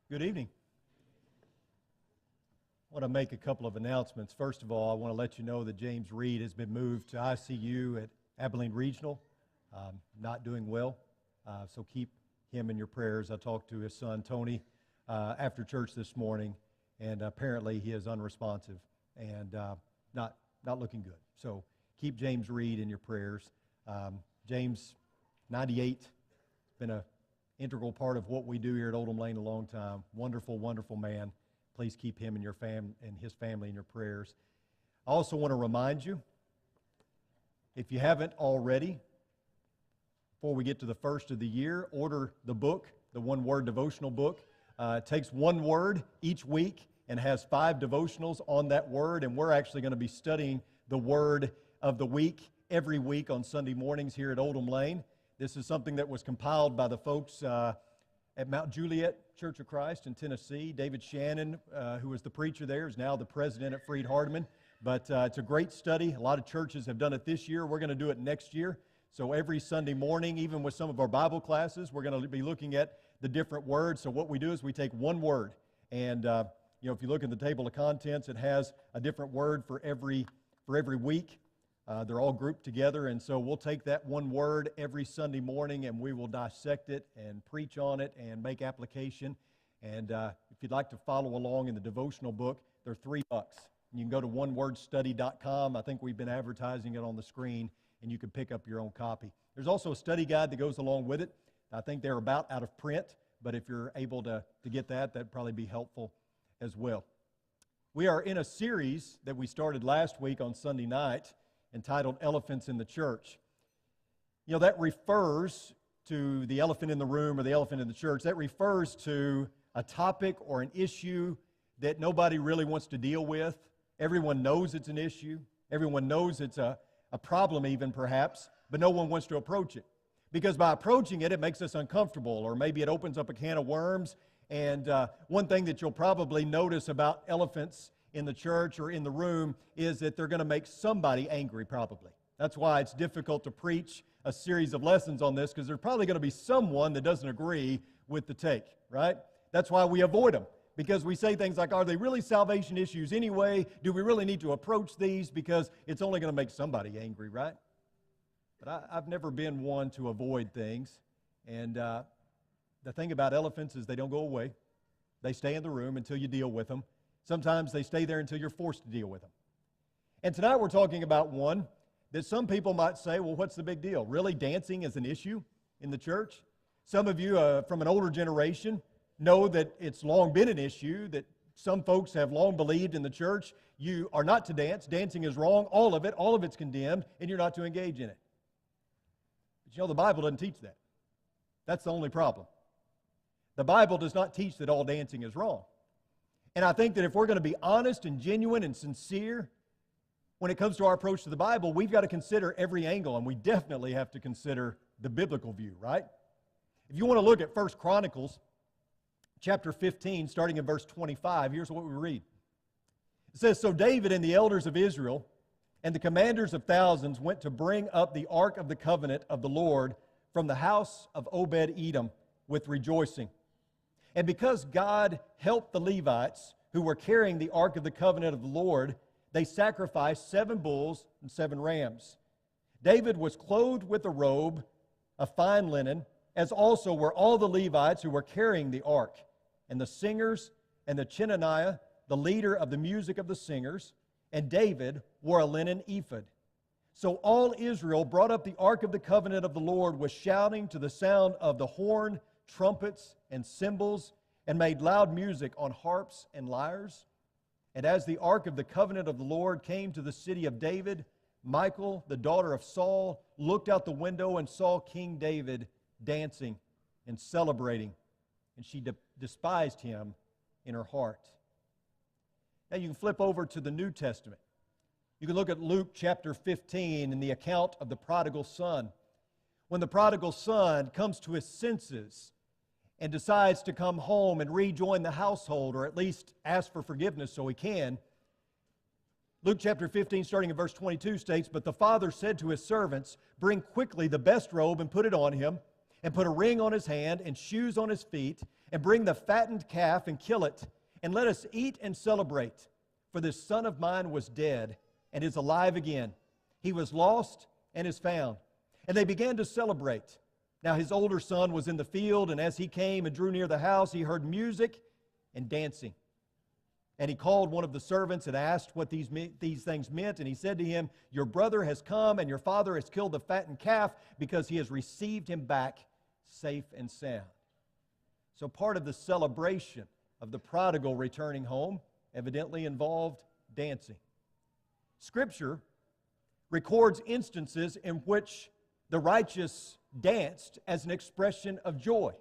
Good evening. I want to make a couple of announcements. First of all, I want to let you know that James Reed has been moved to ICU at Abilene Regional, not doing well, so keep him in your prayers. I talked to his son, Tony, after church this morning, and apparently he is unresponsive and not looking good. So keep James Reed in your prayers. James, 98, been an integral part of what we do here at Oldham Lane a long time. Wonderful, wonderful man. Please keep him and his family in your prayers. I also want to remind you, if you haven't already, before we get to the first of the year, order the book, the one-word devotional book. It takes one word each week and has 5 devotionals on that word, and we're actually going to be studying the word of the week every week on Sunday mornings here at Oldham Lane. This is something that was compiled by the folks at Mount Juliet Church of Christ in Tennessee. David Shannon, who was the preacher there, is now the president at Freed-Hardeman. But it's a great study. A lot of churches have done it this year. We're going to do it next year. So every Sunday morning, even with some of our Bible classes, we're going to be looking at the different words. So what we do is we take one word. And if you look at the table of contents, it has a different word for every week. They're all grouped together, and so we'll take that one word every Sunday morning, and we will dissect it and preach on it and make application. And if you'd like to follow along in the devotional book, they're $3. You can go to onewordstudy.com. I think we've been advertising it on the screen, and you can pick up your own copy. There's also a study guide that goes along with it. I think they're about out of print, but if you're able to get that, that'd probably be helpful as well. We are in a series that we started last week on Sunday night, entitled Elephants in the Church. You know, that refers to the elephant in the room or the elephant in the church. That refers to a topic or an issue that nobody really wants to deal with. Everyone knows it's an issue. Everyone knows it's a problem even perhaps, but no one wants to approach it. Because by approaching it, it makes us uncomfortable, or maybe it opens up a can of worms. And one thing that you'll probably notice about elephants in the church or in the room is that they're going to make somebody angry probably. That's why it's difficult to preach a series of lessons on this, because there's probably going to be someone that doesn't agree with the take, right? That's why we avoid them, because we say things like, are they really salvation issues anyway? Do we really need to approach these? Because it's only going to make somebody angry, right? But I've never been one to avoid things. And the thing about elephants is they don't go away. They stay in the room until you deal with them. Sometimes they stay there until you're forced to deal with them. And tonight we're talking about one that some people might say, well, what's the big deal? Really, dancing is an issue in the church? Some of you from an older generation know that it's long been an issue, that some folks have long believed in the church you are not to dance, dancing is wrong, all of it's condemned, and you're not to engage in it. But you know, the Bible doesn't teach that. That's the only problem. The Bible does not teach that all dancing is wrong. And I think that if we're going to be honest and genuine and sincere when it comes to our approach to the Bible, we've got to consider every angle, and we definitely have to consider the biblical view, right? If you want to look at 1 Chronicles chapter 15, starting in verse 25, here's what we read. It says, "So David and the elders of Israel and the commanders of thousands went to bring up the ark of the covenant of the Lord from the house of Obed-Edom with rejoicing. And because God helped the Levites who were carrying the ark of the covenant of the Lord, they sacrificed 7 bulls and 7 rams. David was clothed with a robe of fine linen, as also were all the Levites who were carrying the ark, and the singers, and the Chenaniah, the leader of the music of the singers, and David wore a linen ephod. So all Israel brought up the ark of the covenant of the Lord with shouting to the sound of the horn, trumpets, and cymbals, and made loud music on harps and lyres. And as the ark of the covenant of the Lord came to the city of David, Michal, the daughter of Saul, looked out the window and saw King David dancing and celebrating, and she despised him in her heart." Now you can flip over to the New Testament. You can look at Luke chapter 15 and the account of the prodigal son. When the prodigal son comes to his senses and decides to come home and rejoin the household, or at least ask for forgiveness so he can, Luke chapter 15, starting in verse 22, states, "But the father said to his servants, 'Bring quickly the best robe and put it on him, and put a ring on his hand and shoes on his feet, and bring the fattened calf and kill it, and let us eat and celebrate. For this son of mine was dead and is alive again. He was lost and is found." And they began to celebrate. Now his older son was in the field, and as he came and drew near the house, he heard music and dancing. And he called one of the servants and asked what these things meant. And he said to him, "Your brother has come, and your father has killed the fattened calf, because he has received him back safe and sound." So part of the celebration of the prodigal returning home evidently involved dancing. Scripture records instances in which the righteous danced as an expression of joy.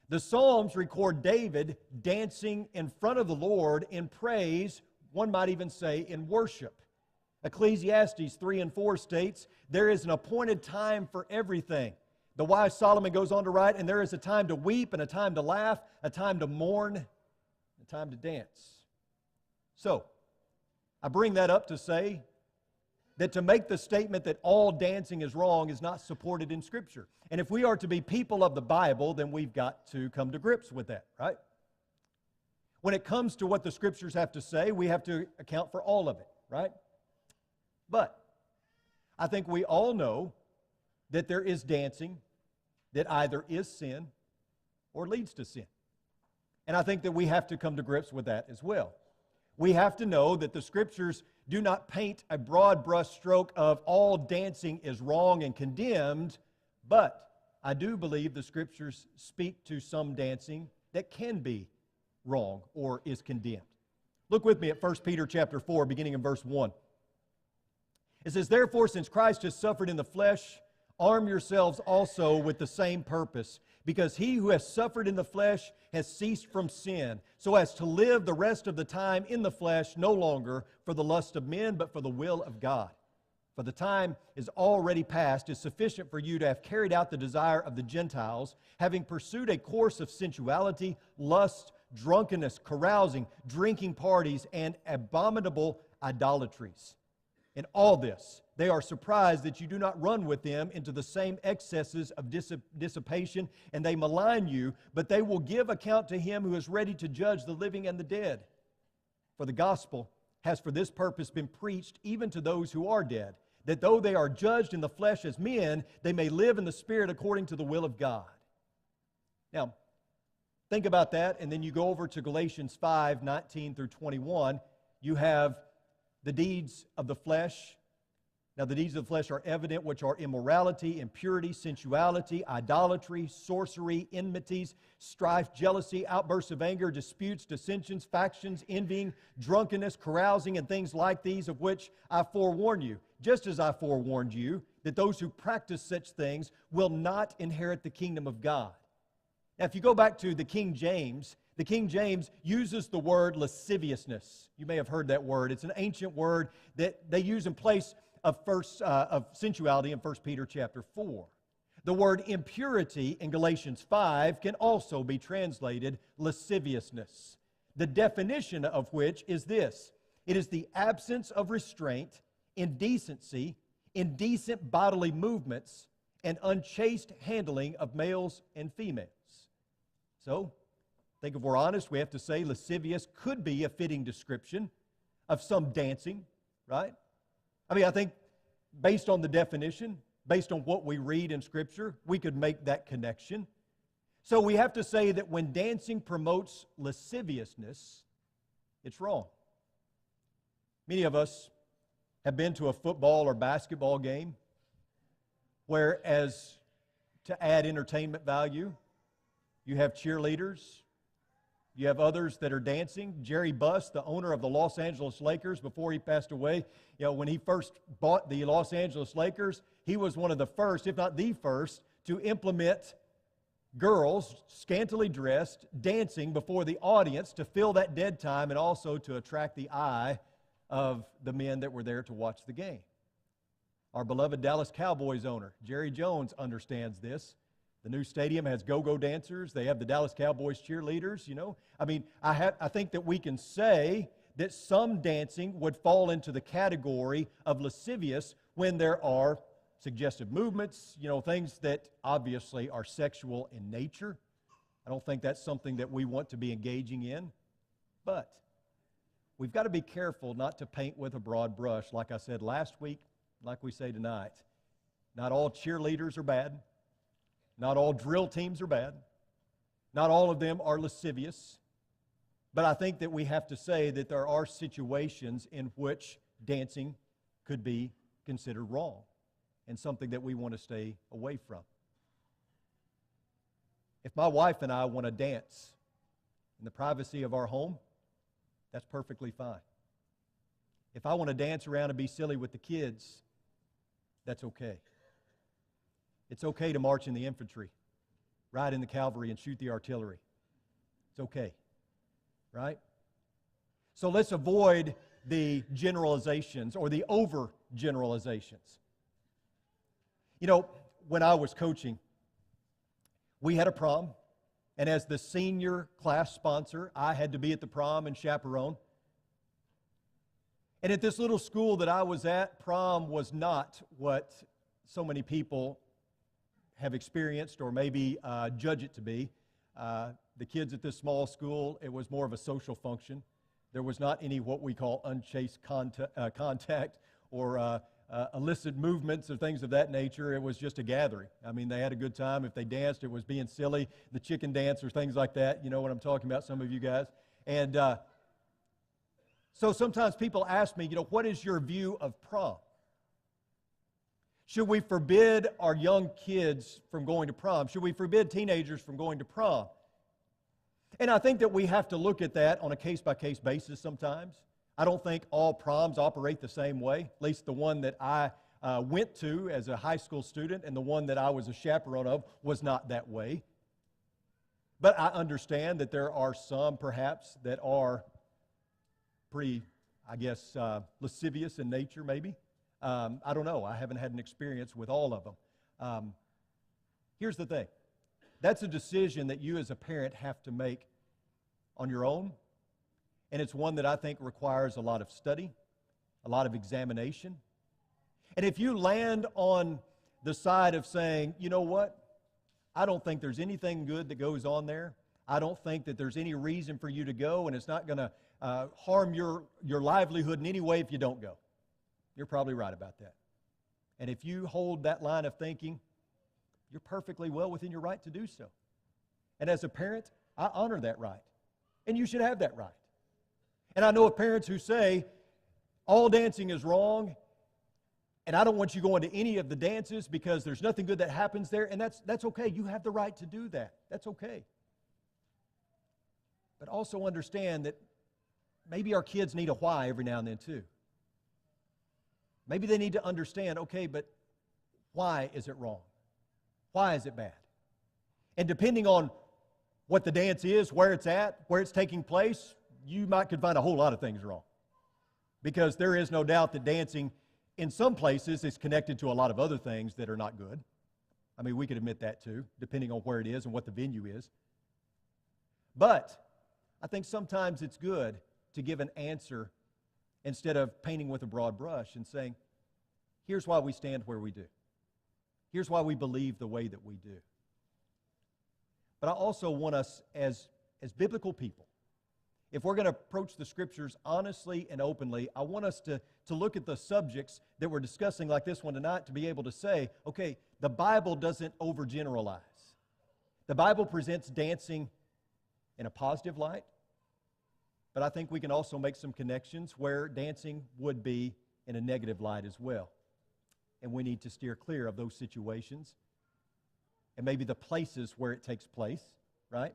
The Psalms record David dancing in front of the Lord in praise, one might even say in worship. Ecclesiastes 3 and 4 states, "There is an appointed time for everything." The wise Solomon goes on to write, "And there is a time to weep and a time to laugh, a time to mourn, a time to dance." So, I bring that up to say that to make the statement that all dancing is wrong is not supported in Scripture. And if we are to be people of the Bible, then we've got to come to grips with that, right? When it comes to what the Scriptures have to say, we have to account for all of it, right? But I think we all know that there is dancing that either is sin or leads to sin. And I think that we have to come to grips with that as well. We have to know that the Scriptures do not paint a broad brush stroke of all dancing is wrong and condemned, but I do believe the Scriptures speak to some dancing that can be wrong or is condemned. Look with me at 1 Peter chapter 4, beginning in verse 1. It says, "Therefore, since Christ has suffered in the flesh, arm yourselves also with the same purpose, because he who has suffered in the flesh has ceased from sin, so as to live the rest of the time in the flesh, no longer for the lust of men, but for the will of God. For the time is already past, is sufficient for you to have carried out the desire of the Gentiles, having pursued a course of sensuality, lust, drunkenness, carousing, drinking parties, and abominable idolatries. In all this, they are surprised that you do not run with them into the same excesses of dissipation, and they malign you, but they will give account to him who is ready to judge the living and the dead. For the gospel has for this purpose been preached even to those who are dead, that though they are judged in the flesh as men, they may live in the Spirit according to the will of God." Now, think about that, and then you go over to Galatians 5, 19 through 21. You have the deeds of the flesh. Now, the deeds of the flesh are evident, which are immorality, impurity, sensuality, idolatry, sorcery, enmities, strife, jealousy, outbursts of anger, disputes, dissensions, factions, envying, drunkenness, carousing, and things like these, of which I forewarn you, just as I forewarned you, that those who practice such things will not inherit the kingdom of God. Now, if you go back to the King James uses the word lasciviousness. You may have heard that word. It's an ancient word that they use in place of sensuality in 1 Peter chapter 4. The word impurity in Galatians 5 can also be translated lasciviousness, the definition of which is this: it is the absence of restraint, indecency, indecent bodily movements, and unchaste handling of males and females. So, I think if we're honest, we have to say lascivious could be a fitting description of some dancing, right? I mean, I think based on the definition, based on what we read in Scripture, we could make that connection. So we have to say that when dancing promotes lasciviousness, it's wrong. Many of us have been to a football or basketball game where, as to add entertainment value, you have cheerleaders, you have others that are dancing. Jerry Buss, the owner of the Los Angeles Lakers, before he passed away, when he first bought the Los Angeles Lakers, he was one of the first, if not the first, to implement girls, scantily dressed, dancing before the audience to fill that dead time and also to attract the eye of the men that were there to watch the game. Our beloved Dallas Cowboys owner, Jerry Jones, understands this. The new stadium has go-go dancers. They have the Dallas Cowboys cheerleaders, I mean, I think that we can say that some dancing would fall into the category of lascivious when there are suggestive movements, things that obviously are sexual in nature. I don't think that's something that we want to be engaging in. But we've got to be careful not to paint with a broad brush. Like I said last week, like we say tonight, not all cheerleaders are bad. Not all drill teams are bad. Not all of them are lascivious. But I think that we have to say that there are situations in which dancing could be considered wrong and something that we want to stay away from. If my wife and I want to dance in the privacy of our home, that's perfectly fine. If I want to dance around and be silly with the kids, that's okay. It's okay to march in the infantry, ride in the cavalry, and shoot the artillery. It's okay, right? So let's avoid the generalizations or the overgeneralizations. When I was coaching, we had a prom, and as the senior class sponsor, I had to be at the prom and chaperone. And at this little school that I was at, prom was not what so many people have experienced or maybe judge it to be. The kids at this small school, it was more of a social function. There was not any what we call unchaste contact or illicit movements or things of that nature. It was just a gathering. I mean, they had a good time. If they danced, it was being silly, the chicken dance or things like that. You know what I'm talking about, some of you guys. And so sometimes people ask me, what is your view of prom? Should we forbid our young kids from going to prom? Should we forbid teenagers from going to prom? And I think that we have to look at that on a case-by-case basis sometimes. I don't think all proms operate the same way, at least the one that I went to as a high school student and the one that I was a chaperone of was not that way. But I understand that there are some, perhaps, that are pretty, lascivious in nature, maybe. I don't know. I haven't had an experience with all of them. Here's the thing. That's a decision that you as a parent have to make on your own. And it's one that I think requires a lot of study, a lot of examination. And if you land on the side of saying, you know what, I don't think there's anything good that goes on there. I don't think that there's any reason for you to go, and it's not going to harm your livelihood in any way if you don't go. You're probably right about that. And if you hold that line of thinking, you're perfectly well within your right to do so. And as a parent, I honor that right. And you should have that right. And I know of parents who say, all dancing is wrong, and I don't want you going to any of the dances because there's nothing good that happens there, and that's okay. You have the right to do that. That's okay. But also understand that maybe our kids need a why every now and then too. Maybe they need to understand, okay, but why is it wrong? Why is it bad? And depending on what the dance is, where it's at, where it's taking place, you could find a whole lot of things wrong. Because there is no doubt that dancing in some places is connected to a lot of other things that are not good. I mean, we could admit that too, depending on where it is and what the venue is. But I think sometimes it's good to give an answer instead of painting with a broad brush and saying, here's why we stand where we do. Here's why we believe the way that we do. But I also want us as biblical people, if we're going to approach the Scriptures honestly and openly, I want us to look at the subjects that we're discussing like this one tonight to be able to say, okay, the Bible doesn't overgeneralize. The Bible presents dancing in a positive light, but I think we can also make some connections where dancing would be in a negative light as well. And we need to steer clear of those situations and maybe the places where it takes place, right?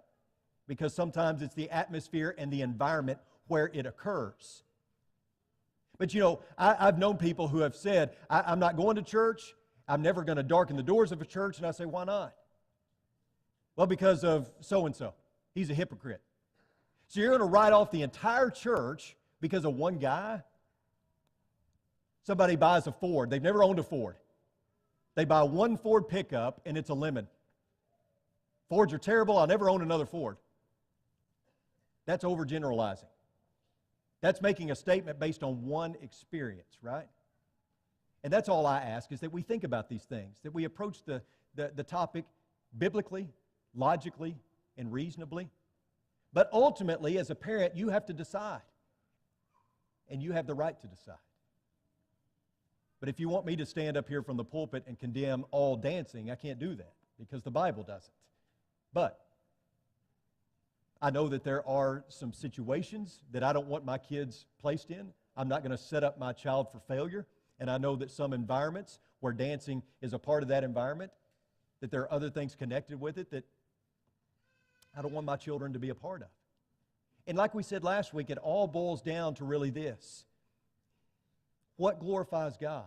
Because sometimes it's the atmosphere and the environment where it occurs. But I've known people who have said, I'm not going to church, I'm never going to darken the doors of a church, and I say, why not? Well, because of so-and-so. He's a hypocrite. So you're going to write off the entire church because of one guy? Somebody buys a Ford. They've never owned a Ford. They buy one Ford pickup, and it's a lemon. Fords are terrible. I'll never own another Ford. That's overgeneralizing. That's making a statement based on one experience, right? And that's all I ask, is that we think about these things, that we approach the topic biblically, logically, and reasonably. But ultimately, as a parent, you have to decide. And you have the right to decide. But if you want me to stand up here from the pulpit and condemn all dancing, I can't do that because the Bible doesn't. But I know that there are some situations that I don't want my kids placed in. I'm not going to set up my child for failure. And I know that some environments where dancing is a part of that environment, that there are other things connected with it that I don't want my children to be a part of. And like we said last week, it all boils down to really this. What glorifies God?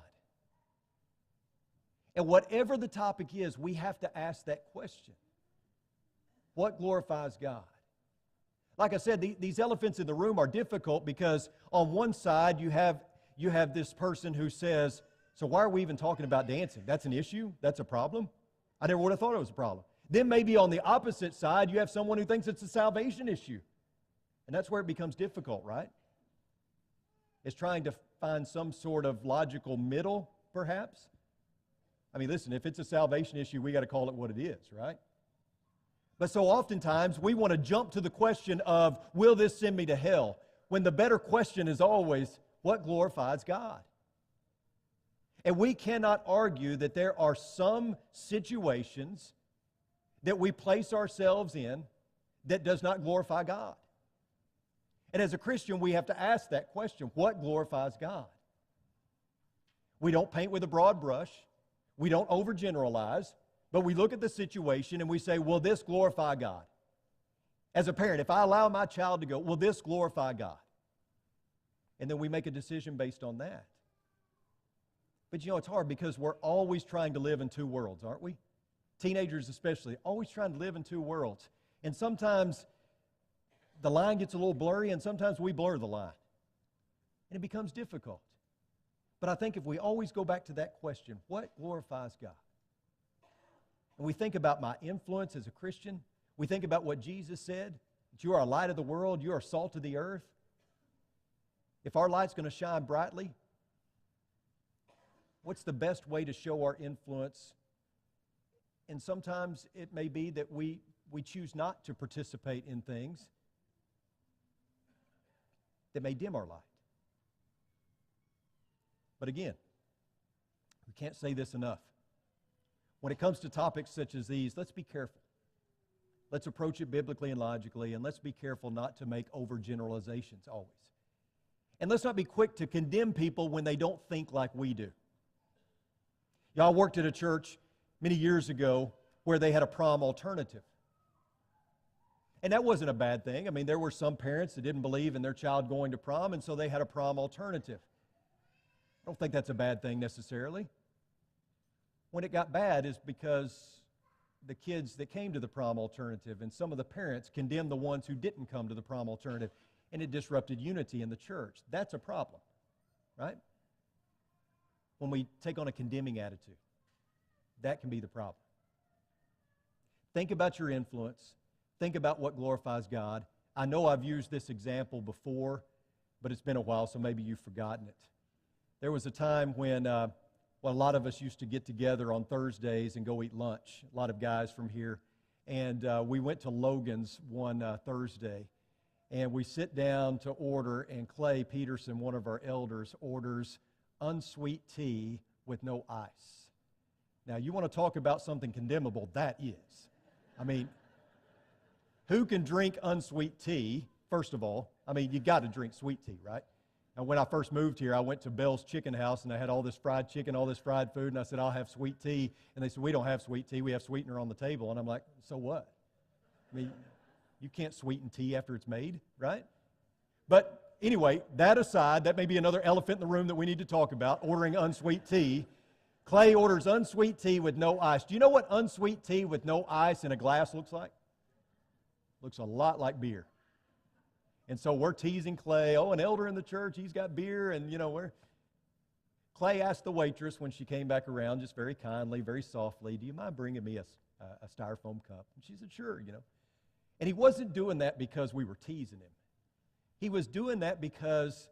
And whatever the topic is, we have to ask that question. What glorifies God? Like I said, these elephants in the room are difficult because on one side you have this person who says, so why are we even talking about dancing? That's an issue? That's a problem? I never would have thought it was a problem. Then maybe on the opposite side, you have someone who thinks it's a salvation issue. And that's where it becomes difficult, right? It's trying to find some sort of logical middle, perhaps. I mean, listen, if it's a salvation issue, we got to call it what it is, right? But so oftentimes, we want to jump to the question of, will this send me to hell? When the better question is always, what glorifies God? And we cannot argue that there are some situations that we place ourselves in that does not glorify God. And as a Christian, we have to ask that question, what glorifies God? We don't paint with a broad brush. We don't overgeneralize. But we look at the situation and we say, will this glorify God? As a parent, if I allow my child to go, will this glorify God? And then we make a decision based on that. But you know, it's hard because we're always trying to live in two worlds, aren't we? Teenagers especially, always trying to live in two worlds. And sometimes the line gets a little blurry, and sometimes we blur the line. And it becomes difficult. But I think if we always go back to that question, what glorifies God? And we think about my influence as a Christian. We think about what Jesus said, that you are a light of the world, you are salt of the earth. If our light's going to shine brightly, what's the best way to show our influence? And sometimes it may be that we choose not to participate in things that may dim our light. But again, we can't say this enough. When it comes to topics such as these, let's be careful. Let's approach it biblically and logically, and let's be careful not to make overgeneralizations always. And let's not be quick to condemn people when they don't think like we do. Y'all worked at a church many years ago where they had a prom alternative. And that wasn't a bad thing. I mean, there were some parents that didn't believe in their child going to prom, and so they had a prom alternative. I don't think that's a bad thing necessarily. When it got bad is because the kids that came to the prom alternative and some of the parents condemned the ones who didn't come to the prom alternative, and it disrupted unity in the church. That's a problem, right? When we take on a condemning attitude, that can be the problem. Think about your influence. Think about what glorifies God. I know I've used this example before, but it's been a while, so maybe you've forgotten it. There was a time when a lot of us used to get together on Thursdays and go eat lunch, a lot of guys from here. And we went to Logan's one Thursday, and we sit down to order, and Clay Peterson, one of our elders, orders unsweet tea with no ice. Now, you want to talk about something condemnable, that is. I mean, who can drink unsweet tea, first of all? I mean, you got to drink sweet tea, right? And when I first moved here, I went to Bell's Chicken House, and I had all this fried chicken, all this fried food, and I said, I'll have sweet tea. And they said, we don't have sweet tea, we have sweetener on the table. And I'm like, so what? I mean, you can't sweeten tea after it's made, right? But anyway, that aside, that may be another elephant in the room that we need to talk about, ordering unsweet tea. Clay orders unsweet tea with no ice. Do you know what unsweet tea with no ice in a glass looks like? Looks a lot like beer. And so we're teasing Clay, an elder in the church, he's got beer, and Clay asked the waitress when she came back around, just very kindly, very softly, do you mind bringing me a styrofoam cup? And she said, sure, And he wasn't doing that because we were teasing him. He was doing that because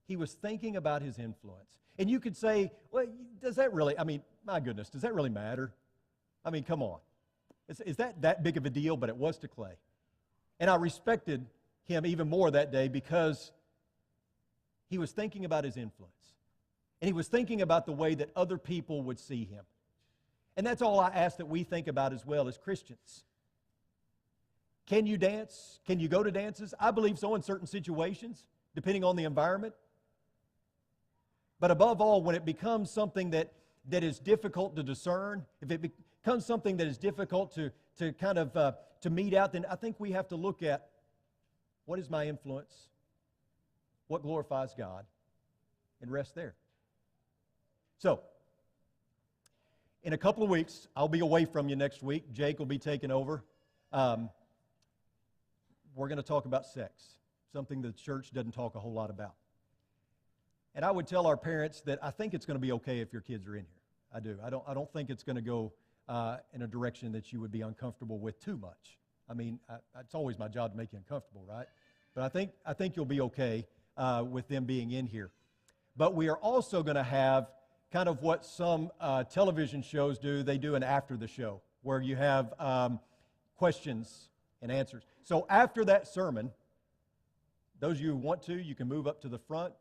He was thinking about his influence. And you could say, well, does that really, I mean, my goodness, does that really matter? I mean, come on. Is that big of a deal? But it was to Clay. And I respected him even more that day because he was thinking about his influence. And he was thinking about the way that other people would see him. And that's all I ask that we think about as well as Christians. Can you dance? Can you go to dances? I believe so in certain situations, depending on the environment. But above all, when it becomes something that is difficult to discern, if it becomes something that is difficult to kind of to mete out, then I think we have to look at what is my influence, what glorifies God, and rest there. So, in a couple of weeks, I'll be away from you next week. Jake will be taking over. We're going to talk about sex, something the church doesn't talk a whole lot about. And I would tell our parents that I think it's going to be okay if your kids are in here. I do. I don't think it's going to go in a direction that you would be uncomfortable with too much. I mean, it's always my job to make you uncomfortable, right? But I think you'll be okay with them being in here. But we are also going to have kind of what some television shows do. They do an after the show where you have questions and answers. So after that sermon, those of you who want to, you can move up to the front,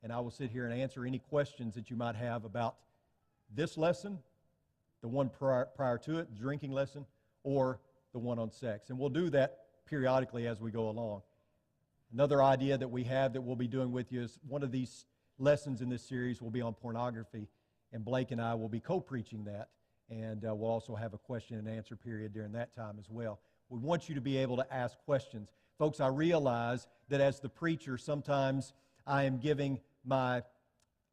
and I will sit here and answer any questions that you might have about this lesson, the one prior to it, the drinking lesson, or the one on sex. And we'll do that periodically as we go along. Another idea that we have that we'll be doing with you is one of these lessons in this series will be on pornography, and Blake and I will be co-preaching that, and we'll also have a question and answer period during that time as well. We want you to be able to ask questions. Folks, I realize that as the preacher, sometimes I am giving my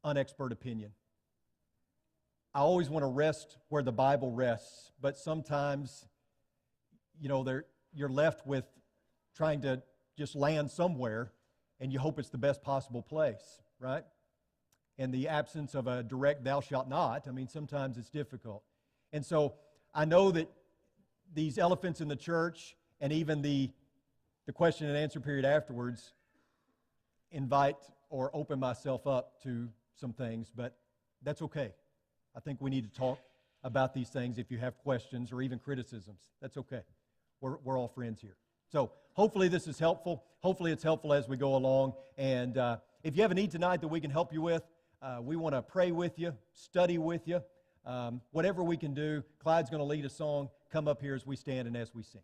unexpert opinion. I always want to rest where the Bible rests, but sometimes, you're left with trying to just land somewhere, and you hope it's the best possible place, right? In the absence of a direct thou shalt not, I mean, sometimes it's difficult. And so I know that these elephants in the church and even the question and answer period afterwards invite or open myself up to some things, but that's okay. I think we need to talk about these things if you have questions or even criticisms. That's okay. We're all friends here. So hopefully this is helpful. Hopefully it's helpful as we go along. And if you have a need tonight that we can help you with, we want to pray with you, study with you. Whatever we can do, Clyde's going to lead a song. Come up here as we stand and as we sing.